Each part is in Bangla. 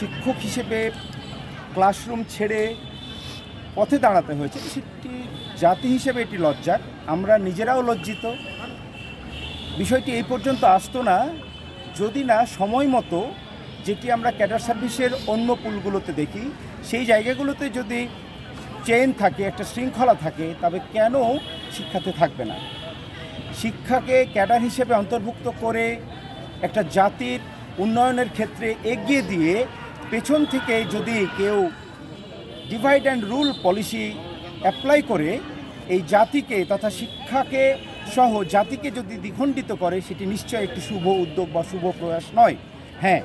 শিক্ষক হিসেবে ক্লাসরুম ছেড়ে পথে দাঁড়াতে হয়েছে, সেটি জাতি হিসেবে এটি লজ্জার। আমরা নিজেরাও লজ্জিত। বিষয়টি এই পর্যন্ত আসতো না যদি না সময় মতো, যেটি আমরা ক্যাডার সার্ভিসের অন্য পুলগুলোতে দেখি, সেই জায়গাগুলোতে যদি চেইন থাকে, একটা শৃঙ্খলা থাকে, তবে কেন শিক্ষাতে থাকবে না? শিক্ষাকে ক্যাডার হিসেবে অন্তর্ভুক্ত করে একটা জাতির উন্নয়নের ক্ষেত্রে এগিয়ে দিয়ে পেছন থেকে যদি কেউ divide and rule policy apply করে এই জাতিকে তথা শিক্ষাকে সহ জাতিকে যদি দ্বিখণ্ডিত করে, সেটি নিশ্চয়ই একটি শুভ উদ্যোগ বা শুভ প্রয়াস নয়। হ্যাঁ,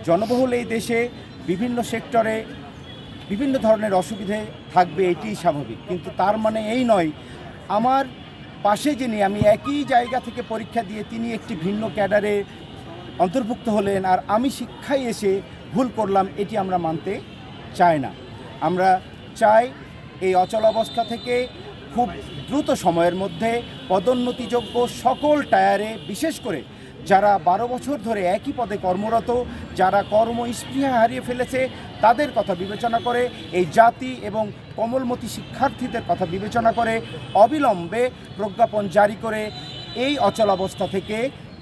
জনবহুল এই দেশে বিভিন্ন সেক্টরে বিভিন্ন ধরনের অসুবিধে থাকবে, এটিই স্বাভাবিক। কিন্তু তার মানে এই নয় আমার পাশে যিনি, আমি একই জায়গা থেকে পরীক্ষা দিয়ে তিনি একটি ভিন্ন ক্যাডারে অন্তর্ভুক্ত হলেন আর আমি শিক্ষায় এসে ভুল করলাম, এটি আমরা মানতে চাই না। আমরা চাই এই অচলাবস্থা থেকে খুব দ্রুত সময়ের মধ্যে পদোন্নতিযোগ্য সকল টায়ারে, বিশেষ করে যারা 12 বছর ধরে একই পদে কর্মরত, যারা কর্মস্পৃহা হারিয়ে ফেলেছে, তাদের কথা বিবেচনা করে, এই জাতি এবং কোমলমতি শিক্ষার্থীদের কথা বিবেচনা করে অবিলম্বে প্রজ্ঞাপন জারি করে এই অচলাবস্থা থেকে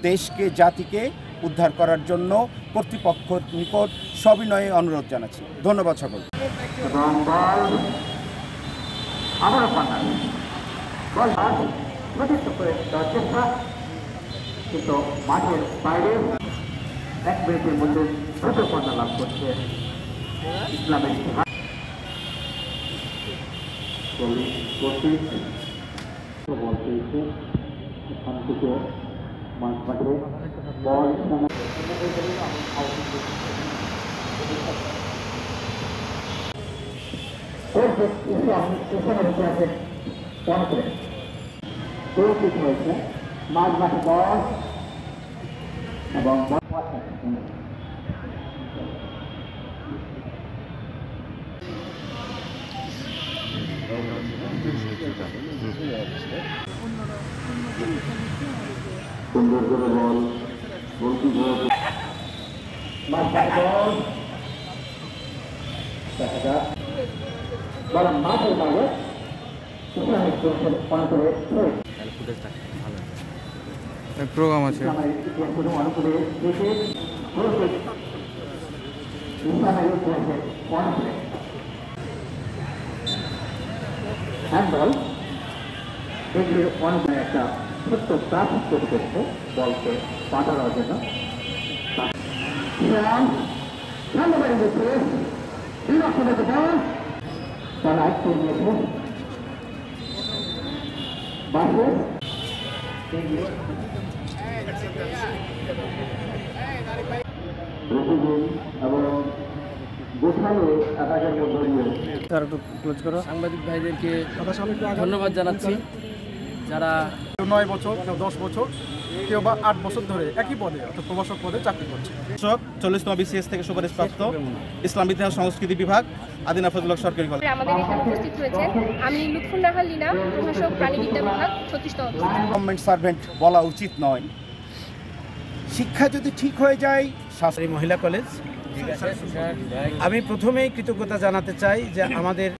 দেশকে, জাতিকে উদ্ধার করার জন্য কর্তৃপক্ষের নিকট সবিনয়ে অনুরোধ জানাচ্ছি। ধন্যবাদ সকল। কিন্তু মাঠের বাইরে 1 মিনিটের মধ্যে দ্রুত পর্দা লাভ করছে ইসলামের হয়েছে মাঝ মাঠে বল এবং সুন্দর করে বল গোলকি বল মাঠে বল বল মাঠের বাইরে প্রোগ্রাম আছে। হ্যান্ডবল এগুলি অনেক একটা ছোট্ট ট্রাফিক তৈরি করছে বলকে পাঠানোর জন্য। তারা একটু নিয়েছে বাসে এবং গোছালো এলাকার মধ্যে সাংবাদিক ভাইদেরকে ধন্যবাদ জানাচ্ছি, যারা 9 বছর, কেউ 10 বছর, কেউ বা 8 বছর ধরে একই পদে অর্থাৎ প্রভাষক পদে চাকরি করছে। 40তম BCS থেকে সুপারিশপ্রাপ্ত ইসলাম ইতিহাস সংস্কৃতি বিভাগ, আদিনা ফজলুল সরকারি কলেজ। আমাদের এখানে উপস্থিত হয়েছেন আমি লুৎফুন্নাহার লীনা, প্রভাষক প্রাণীবিদ্যা বিভাগ, 36তম। গভর্নমেন্ট সার্ভেন্ট বলা উচিত নয়। শিক্ষা যদি ঠিক হয়ে যায়, মহিলা কলেজ, আমি প্রথমেই কৃতজ্ঞতা জানাতে চাই যে আমাদের